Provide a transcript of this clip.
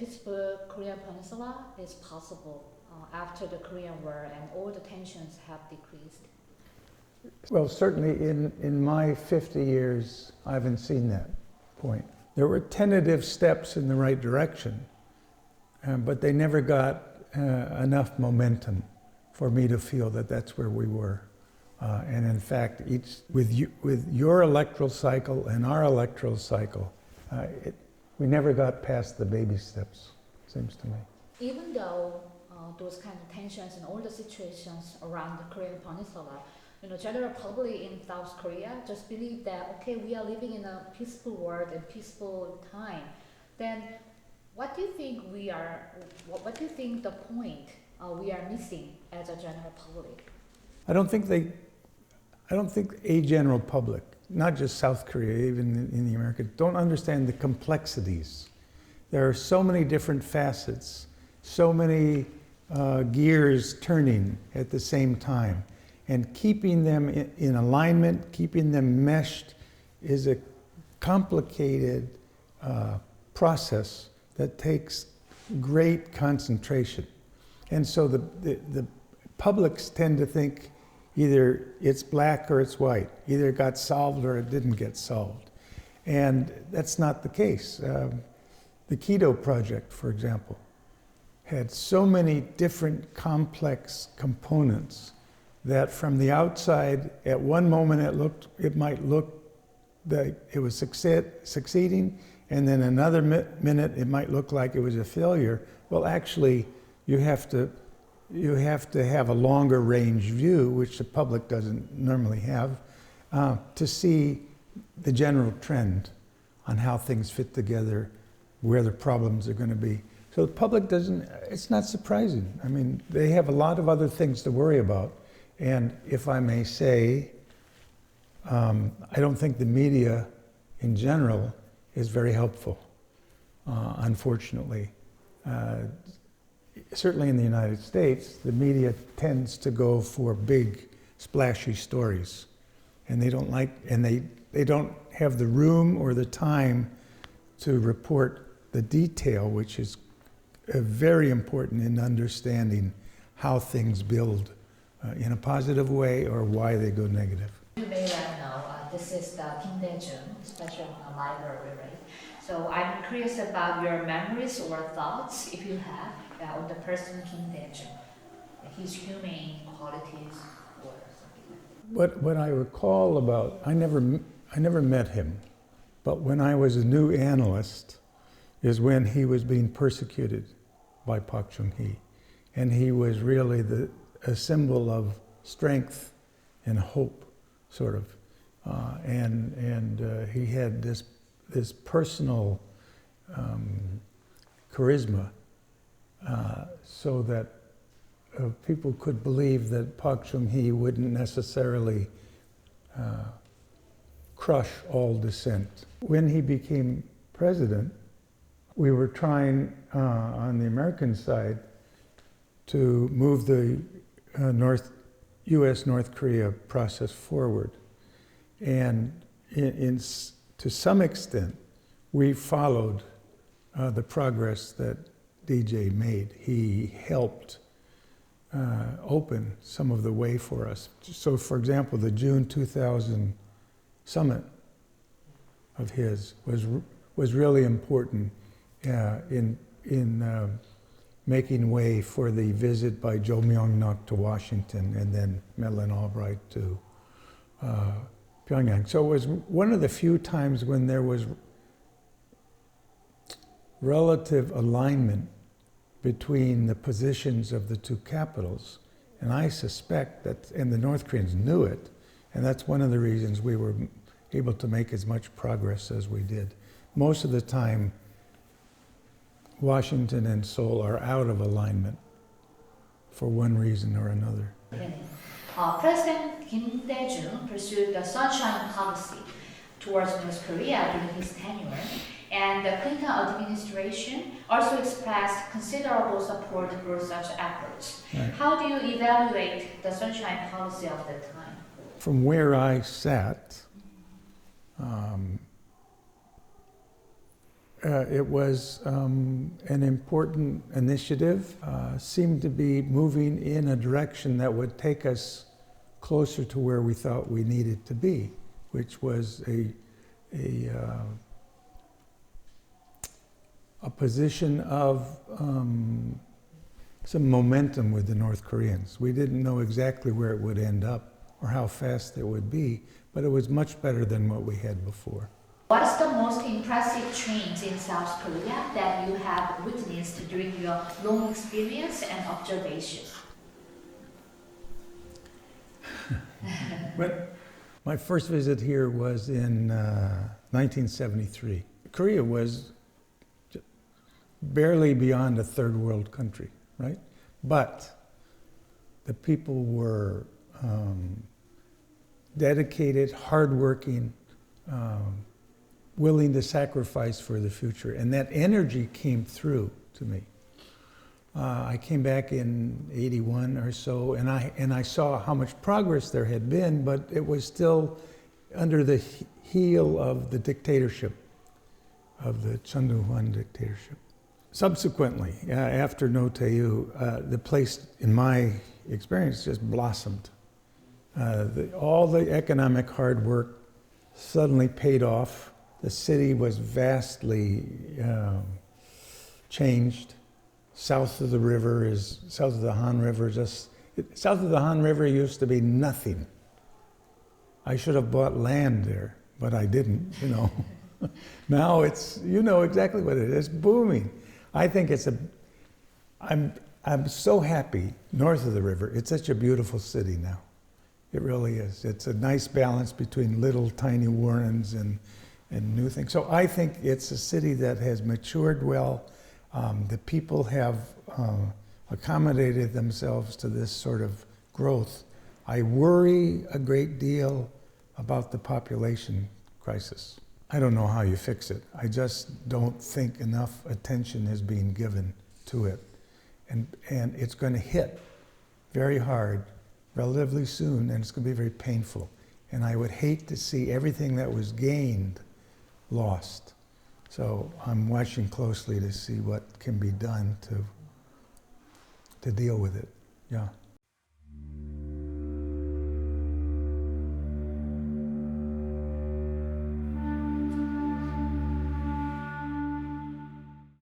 peaceful Korean Peninsula is possible after the Korean War and all the tensions have decreased? Well, certainly in my 50 years, I haven't seen that point. There were tentative steps in the right direction, but they never got enough momentum for me to feel that that's where we were. And in fact, with your electoral cycle and our electoral cycle, we never got past the baby steps, seems to me. Even though those kind of tensions and all the situations around the Korean Peninsula, general public in South Korea just believe that, okay, we are living in a peaceful world and peaceful time. Then what do you think what do you think the point we are missing as a general public? I don't think a general public, not just South Korea, even in the Americas, don't understand the complexities. There are so many different facets, so many gears turning at the same time. And keeping them in alignment, keeping them meshed is a complicated process that takes great concentration. And so the publics tend to think either it's black or it's white, either it got solved or it didn't get solved. And that's not the case. The Keto Project, for example, had so many different complex components that from the outside, at one moment it might look that it was succeeding, and then another minute it might look like it was a failure. Well, actually, you have to have a longer range view, which the public doesn't normally have, to see the general trend on how things fit together, where the problems are going to be. So the public doesn't, it's not surprising. I mean, they have a lot of other things to worry about. And if I may say, I don't think the media in general is very helpful, unfortunately. Certainly in the United States, the media tends to go for big, splashy stories. And they don't have the room or the time to report the detail, which is very important in understanding how things build in a positive way or why they go negative. You may well know, this is the Kim Special Library, right? So I'm curious about your memories or thoughts, if you have, on the person Kim Dae-jung, his humane qualities or something. What I recall about, I never met him, but when I was a new analyst is when he was being persecuted by Park Chung-hee. And he was really a symbol of strength and hope, sort of. He had this personal charisma so that people could believe that Park Chung-hee wouldn't necessarily crush all dissent. When he became president, we were trying on the American side to move the U.S.-North Korea process forward. And to some extent, we followed the progress that DJ made. He helped open some of the way for us. So, for example, the June 2000 summit of his was really important in making way for the visit by Jo Myung-nok to Washington and then Madeleine Albright to Pyongyang. So it was one of the few times when there was relative alignment between the positions of the two capitals. And I suspect that, and the North Koreans knew it, and that's one of the reasons we were able to make as much progress as we did. Most of the time, Washington and Seoul are out of alignment for one reason or another. President Kim Dae-jung pursued the sunshine policy towards North Korea during his tenure, and the Clinton administration also expressed considerable support for such efforts. Right. How do you evaluate the sunshine policy of the time? From where I sat, it was an important initiative, seemed to be moving in a direction that would take us closer to where we thought we needed to be, which was a position of some momentum with the North Koreans. We didn't know exactly where it would end up or how fast it would be, but it was much better than what we had before. What is the most impressive change in South Korea that you have witnessed during your long experience and observation? My first visit here was in 1973. Korea was barely beyond a third world country, right? But the people were dedicated, hardworking, willing to sacrifice for the future. And that energy came through to me. I came back in 81 or so, and I saw how much progress there had been, but it was still under the heel of the dictatorship, of the Chun Doo-hwan dictatorship. Subsequently, after No Tae-yu, the place, in my experience, just blossomed. All the economic hard work suddenly paid off. The city was vastly changed. South of the Han River, south of the Han River used to be nothing. I should have bought land there, but I didn't, you know. Now it's, you know exactly what it is, booming. I think I'm so happy north of the river. It's such a beautiful city now. It really is. It's a nice balance between little tiny warrens and new things. So I think it's a city that has matured well. The people have accommodated themselves to this sort of growth. I worry a great deal about the population crisis. I don't know how you fix it. I just don't think enough attention is being given to it. And it's going to hit very hard relatively soon, and it's going to be very painful. And I would hate to see everything that was gained lost. So I'm watching closely to see what can be done to deal with it. Yeah.